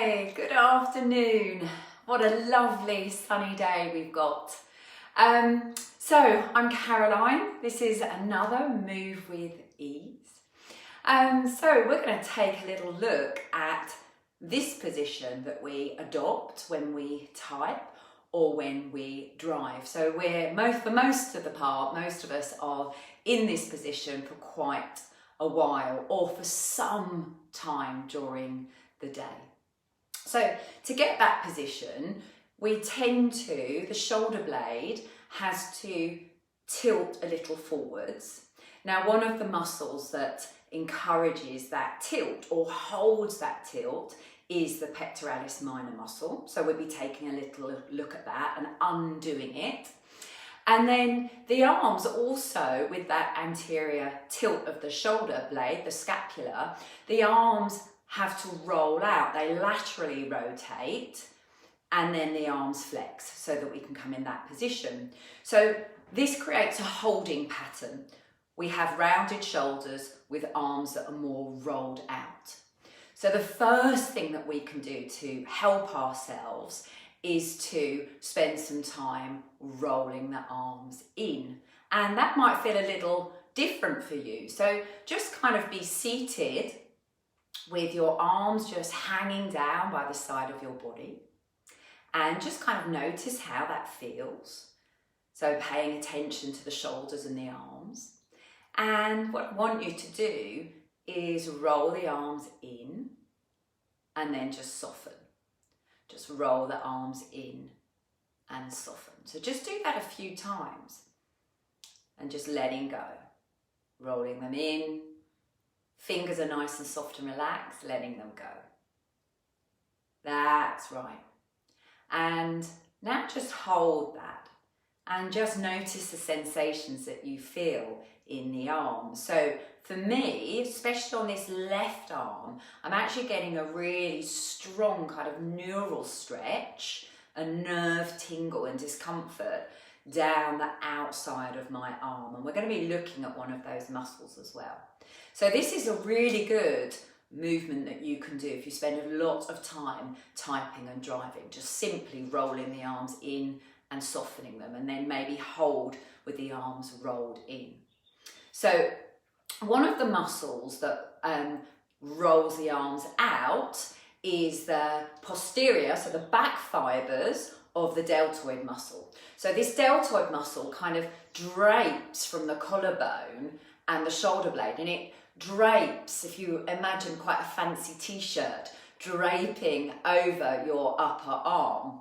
Hi, good afternoon. What a lovely sunny day we've got. So I'm Caroline. This is another Move with Ease. So we're going to take a little look at this position that we adopt when we type or when we drive. So for most of us are in this position for quite a while or for some time during the day. So to get that position, the shoulder blade has to tilt a little forwards. Now, one of the muscles that encourages that tilt or holds that tilt is the pectoralis minor muscle. So we'll be taking a little look at that and undoing it. And then the arms also, with that anterior tilt of the shoulder blade, the scapula, the arms have to roll out. They laterally rotate and then the arms flex so that we can come in that position. So this creates a holding pattern. We have rounded shoulders with arms that are more rolled out. So the first thing that we can do to help ourselves is to spend some time rolling the arms in. And that might feel a little different for you. So just kind of be seated with your arms just hanging down by the side of your body and just kind of notice how that feels. So paying attention to the shoulders and the arms. And what I want you to do is roll the arms in and then just soften. Just roll the arms in and soften. So just do that a few times and just letting go. Rolling them in. Fingers are nice and soft and relaxed, letting them go. That's right. And now just hold that and just notice the sensations that you feel in the arms. So for me, especially on this left arm, I'm actually getting a really strong kind of neural stretch, a nerve tingle and discomfort down the outside of my arm. And we're going to be looking at one of those muscles as well. So this is a really good movement that you can do if you spend a lot of time typing and driving, just simply rolling the arms in and softening them, and then maybe hold with the arms rolled in. So one of the muscles that rolls the arms out is the posterior, so the back fibers of the deltoid muscle. So this deltoid muscle kind of drapes from the collarbone and the shoulder blade, and it drapes, if you imagine quite a fancy t-shirt, draping over your upper arm.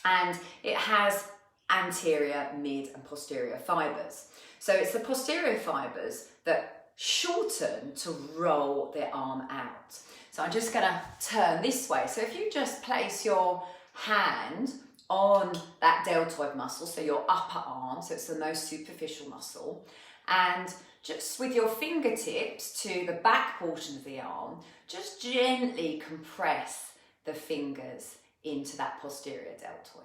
And it has anterior, mid and posterior fibers. So it's the posterior fibers that shorten to roll the arm out. So I'm just going to turn this way. So if you just place your hand on that deltoid muscle, so your upper arm, so it's the most superficial muscle, and just with your fingertips to the back portion of the arm, just gently compress the fingers into that posterior deltoid.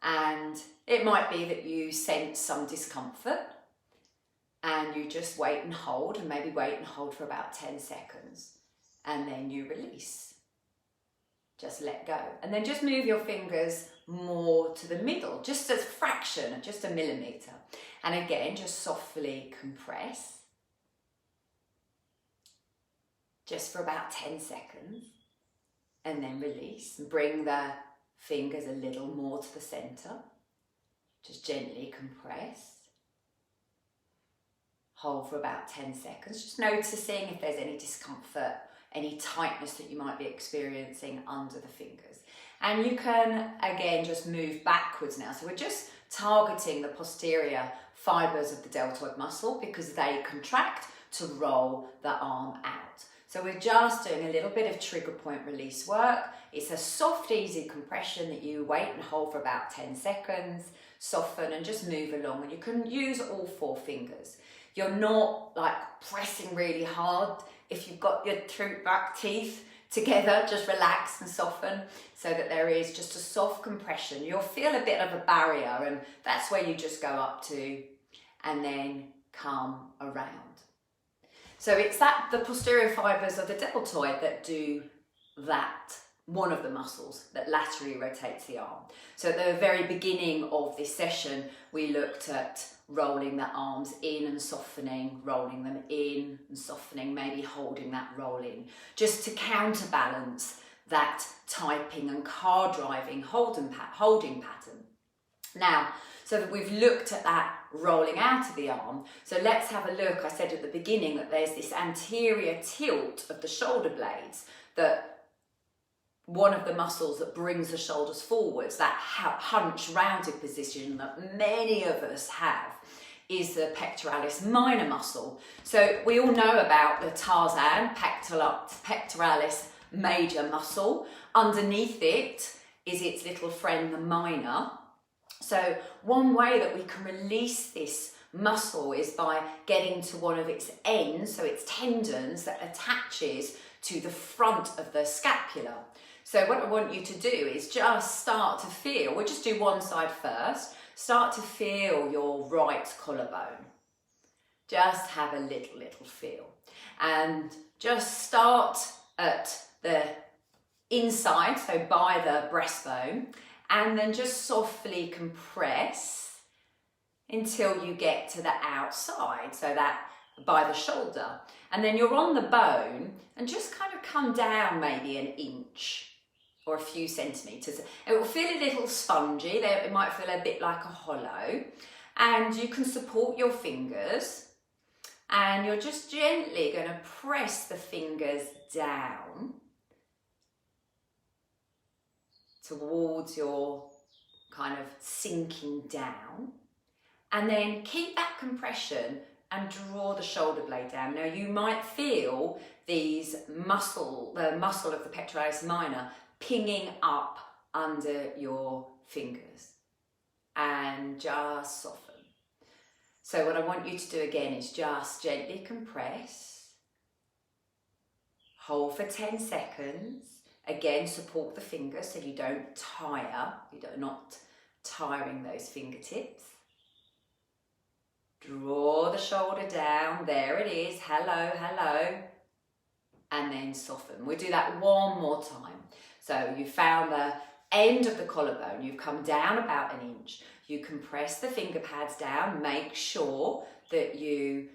And it might be that you sense some discomfort and you just wait and hold, and maybe wait and hold for about 10 seconds. And then you release. Just let go. And then just move your fingers more to the middle, just a fraction, just a millimetre. And again, just softly compress. Just for about 10 seconds. And then release. And bring the fingers a little more to the centre. Just gently compress. Hold for about 10 seconds. Just noticing if there's any discomfort, any tightness that you might be experiencing under the fingers. And you can, again, just move backwards now. So we're just targeting the posterior fibers of the deltoid muscle because they contract to roll the arm out. So we're just doing a little bit of trigger point release work. It's a soft, easy compression that you wait and hold for about 10 seconds, soften and just move along. And you can use all 4 fingers. You're not like pressing really hard. If you've got your back teeth together, just relax and soften so that there is just a soft compression. You'll feel a bit of a barrier, and that's where you just go up to and then come around. So it's the posterior fibers of the deltoid that do that one of the muscles that laterally rotates the arm. So at the very beginning of this session, we looked at rolling the arms in and softening, rolling them in and softening, maybe holding that roll in, just to counterbalance that typing and car driving holding pattern. Now, so that we've looked at that rolling out of the arm, so let's have a look. I said at the beginning that there's this anterior tilt of the shoulder blades, that one of the muscles that brings the shoulders forwards, that hunched rounded position that many of us have, is the pectoralis minor muscle. So we all know about the Tarzan pectoralis major muscle. Underneath it is its little friend, the minor. So one way that we can release this muscle is by getting to one of its ends, so its tendons that attaches to the front of the scapula. So what I want you to do is just start to feel, we'll just do one side first, start to feel your right collarbone. Just have a little feel. And just start at the inside, so by the breastbone, and then just softly compress until you get to the outside, so that by the shoulder. And then you're on the bone and just kind of come down maybe an inch or a few centimetres. It will feel a little spongy, it might feel a bit like a hollow, and you can support your fingers, and you're just gently going to press the fingers down towards your kind of sinking down, and then keep that compression and draw the shoulder blade down. Now you might feel the muscle of the pectoralis minor pinging up under your fingers, and just soften. So what I want you to do again is just gently compress, hold for 10 seconds, again support the fingers so you don't tire, you're not tiring those fingertips. Draw the shoulder down, there it is, hello, hello, and then soften. We'll do that one more time. So you found the end of the collarbone, you've come down about an inch, you compress the finger pads down, make sure that you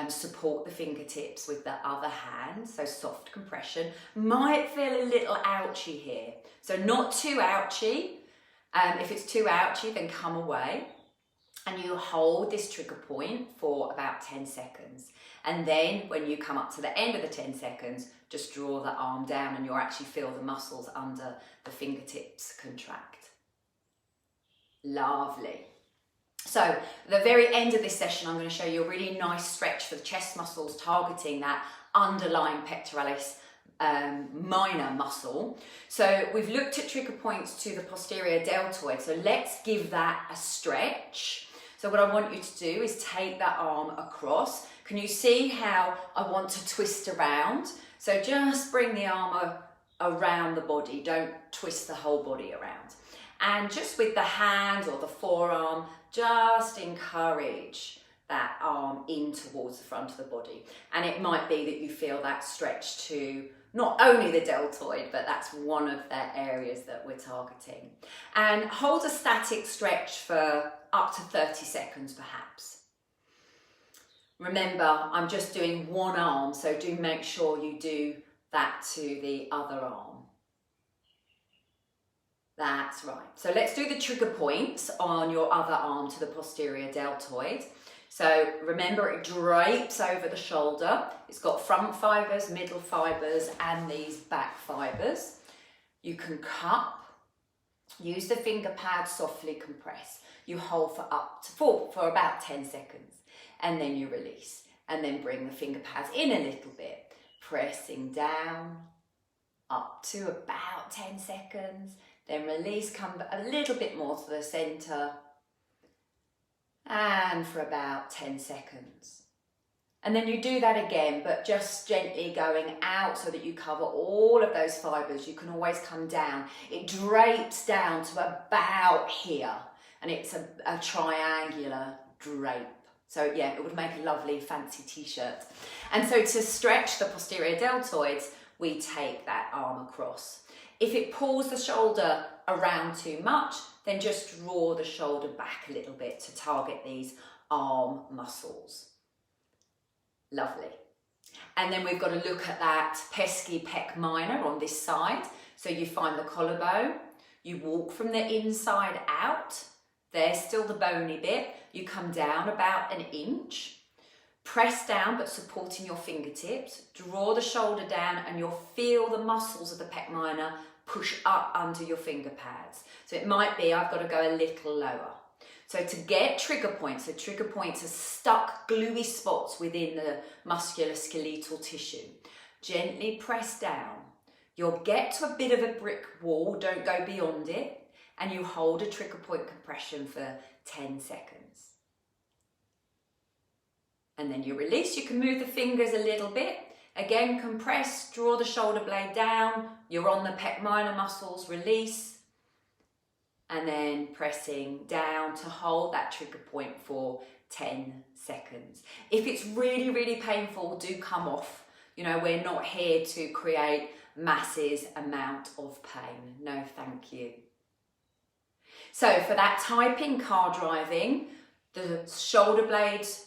support the fingertips with the other hand, so soft compression. Might feel a little ouchy here, so not too ouchy. If it's too ouchy, then come away. And you hold this trigger point for about 10 seconds. And then when you come up to the end of the 10 seconds, just draw the arm down and you'll actually feel the muscles under the fingertips contract. Lovely. So at the very end of this session, I'm going to show you a really nice stretch for the chest muscles, targeting that underlying pectoralis minor muscle. So we've looked at trigger points to the posterior deltoid. So let's give that a stretch. So what I want you to do is take that arm across. Can you see how I want to twist around? So just bring the arm around the body, don't twist the whole body around. And just with the hand or the forearm, just encourage that arm in towards the front of the body. And it might be that you feel that stretch to not only the deltoid, but that's one of the areas that we're targeting. And hold a static stretch for up to 30 seconds perhaps. Remember, I'm just doing one arm, so do make sure you do that to the other arm. That's right. So let's do the trigger points on your other arm to the posterior deltoid. So remember, it drapes over the shoulder. It's got front fibres, middle fibres, and these back fibres. You can cup, use the finger pad, softly compress. You hold for for about 10 seconds, and then you release. And then bring the finger pads in a little bit, pressing down up to about 10 seconds. Then release, come a little bit more to the centre, and for about 10 seconds. And then you do that again, but just gently going out so that you cover all of those fibres. You can always come down. It drapes down to about here, and it's a triangular drape. So yeah, it would make a lovely fancy t-shirt. And so to stretch the posterior deltoids, we take that arm across. If it pulls the shoulder around too much, then just draw the shoulder back a little bit to target these arm muscles. Lovely. And then we've got to look at that pesky pec minor on this side. So you find the collarbone, you walk from the inside out, there's still the bony bit, you come down about an inch, press down but supporting your fingertips, draw the shoulder down and you'll feel the muscles of the pec minor push up under your finger pads. So it might be I've got to go a little lower. So to get trigger points, so trigger points are stuck gluey spots within the musculoskeletal tissue. Gently press down. You'll get to a bit of a brick wall, don't go beyond it, and you hold a trigger point compression for 10 seconds. And then you release, you can move the fingers a little bit. Again, compress, draw the shoulder blade down, you're on the pec minor muscles, release. And then pressing down to hold that trigger point for 10 seconds. If it's really, really painful, do come off. You know, we're not here to create massive amount of pain. No, thank you. So for that typing, car driving, the shoulder blades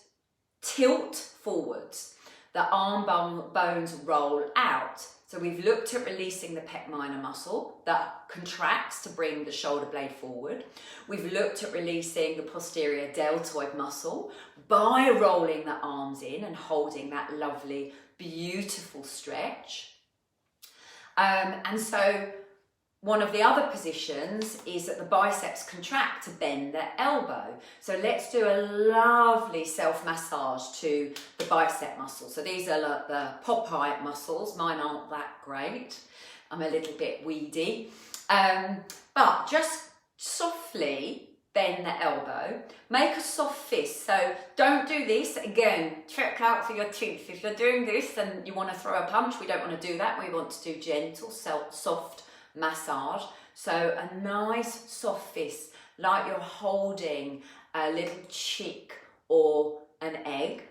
tilt forwards. The arm bones roll out. So we've looked at releasing the pec minor muscle that contracts to bring the shoulder blade forward. We've looked at releasing the posterior deltoid muscle by rolling the arms in and holding that lovely, beautiful stretch. And so one of the other positions is that the biceps contract to bend the elbow. So let's do a lovely self-massage to the bicep muscle. So these are like the Popeye muscles. Mine aren't that great. I'm a little bit weedy. But just softly bend the elbow. Make a soft fist. So don't do this. Again, check out for your teeth. If you're doing this and you want to throw a punch, we don't want to do that. We want to do gentle, soft massage. So a nice soft fist, like you're holding a little chick or an egg.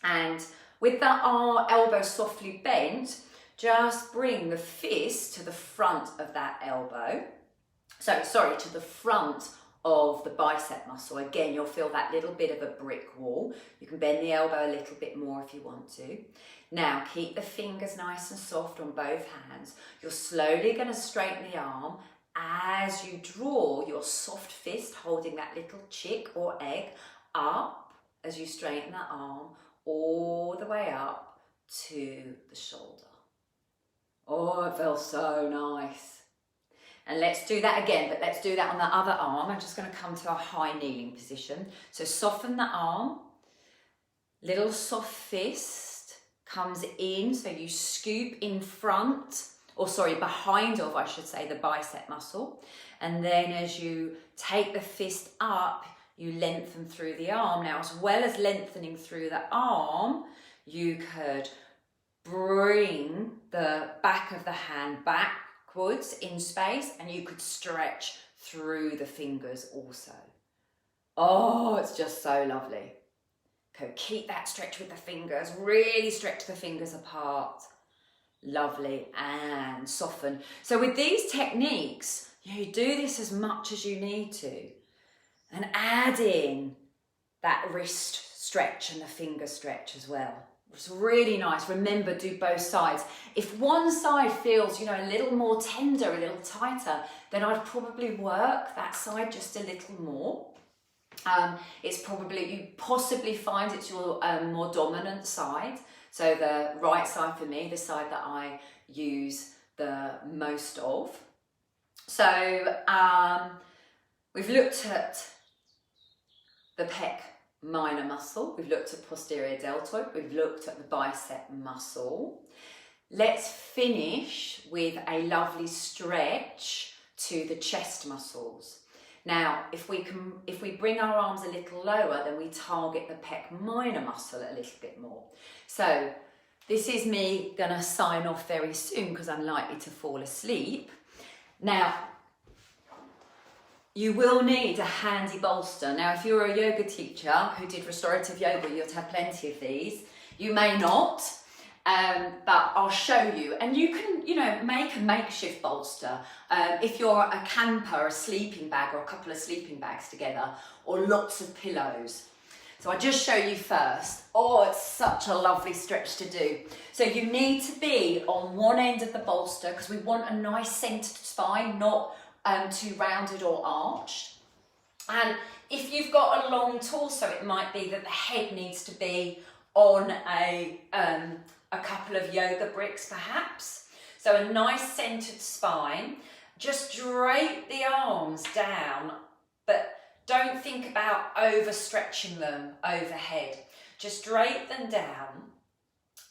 And with that elbow softly bent, just bring the fist to the front of that elbow. So, sorry, to the front of the bicep muscle. Again, you'll feel that little bit of a brick wall. You can bend the elbow a little bit more if you want to. Now, keep the fingers nice and soft on both hands. You're slowly going to straighten the arm as you draw your soft fist, holding that little chick or egg, up as you straighten the arm all the way up to the shoulder. Oh, it feels so nice. And let's do that again, but let's do that on the other arm. I'm just going to come to a high kneeling position. So soften the arm, little soft fist comes in, so you scoop in front, or sorry, behind of, I should say, the bicep muscle. And then as you take the fist up, you lengthen through the arm. Now, as well as lengthening through the arm, you could bring the back of the hand backwards in space, and you could stretch through the fingers also. Oh, it's just so lovely. Okay, keep that stretch with the fingers, really stretch the fingers apart. Lovely, and soften. So with these techniques, you do this as much as you need to, and add in that wrist stretch and the finger stretch as well. It's really nice. Remember, do both sides. If one side feels, a little more tender, a little tighter, then I'd probably work that side just a little more. You possibly find it's your more dominant side. So the right side for me, the side that I use the most of. So we've looked at the pec minor muscle, we've looked at posterior deltoid, we've looked at the bicep muscle. Let's finish with a lovely stretch to the chest muscles. Now, if we bring our arms a little lower, then we target the pec minor muscle a little bit more. So this is me gonna sign off very soon because I'm likely to fall asleep. Now, you will need a handy bolster. Now, if you're a yoga teacher who did restorative yoga, you'll have plenty of these. You may not. but I'll show you, and you can, you know, make a makeshift bolster if you're a camper, a sleeping bag or a couple of sleeping bags together, or lots of pillows. So I'll just show you first. Oh, it's such a lovely stretch to do. So you need to be on one end of the bolster because we want a nice centered spine, not too rounded or arched. And if you've got a long torso, it might be that the head needs to be on a couple of yoga bricks perhaps. So a nice centered spine. Just drape the arms down, but don't think about overstretching them overhead. Just drape them down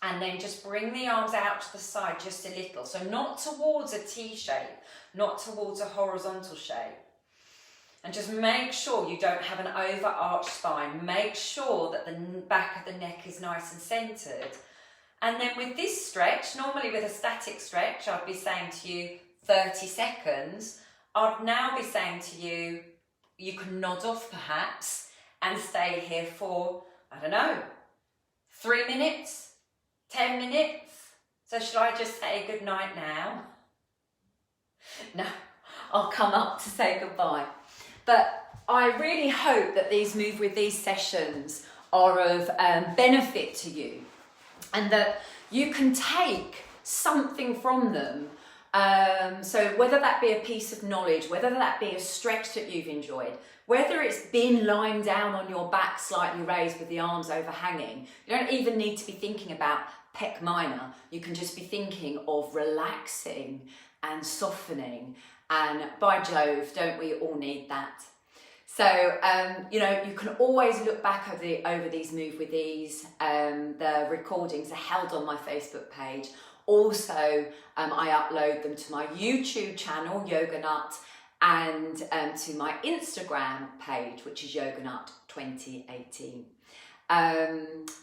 and then just bring the arms out to the side just a little. So not towards a T shape, not towards a horizontal shape. And just make sure you don't have an overarched spine. Make sure that the back of the neck is nice and centered. And then with this stretch, normally with a static stretch, I'd be saying to you 30 seconds. I'd now be saying to you, you can nod off perhaps and stay here for, I don't know, 3 minutes, 10 minutes. So should I just say good night now? No, I'll come up to say goodbye. But I really hope that these Move With These sessions are of benefit to you, and that you can take something from them. So whether that be a piece of knowledge, whether that be a stretch that you've enjoyed, whether it's been lying down on your back slightly raised with the arms overhanging, you don't even need to be thinking about pec minor. You can just be thinking of relaxing and softening, and by Jove, don't we all need that? So, you know, you can always look back over these Move With These. The recordings are held on my Facebook page. Also, I upload them to my YouTube channel, Yoga Nut, and to my Instagram page, which is Yoga Nut 2018.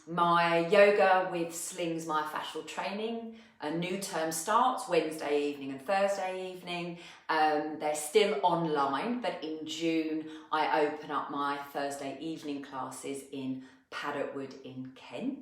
My Yoga with Slings myofascial training, a new term starts Wednesday evening and Thursday evening. They're still online, but in June I open up my Thursday evening classes in Paddockwood in Kent.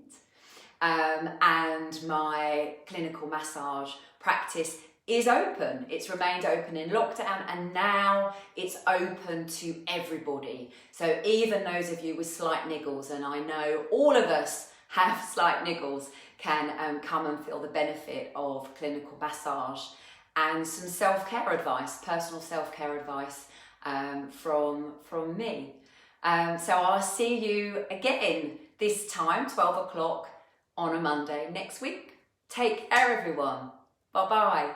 And my clinical massage practice is open. It's remained open in lockdown, and now it's open to everybody. So even those of you with slight niggles, and I know all of us have slight niggles, can come and feel the benefit of clinical massage and some self-care advice, personal self-care advice from me. So I'll see you again this time, 12 o'clock on a Monday next week. Take care, everyone. Bye-bye.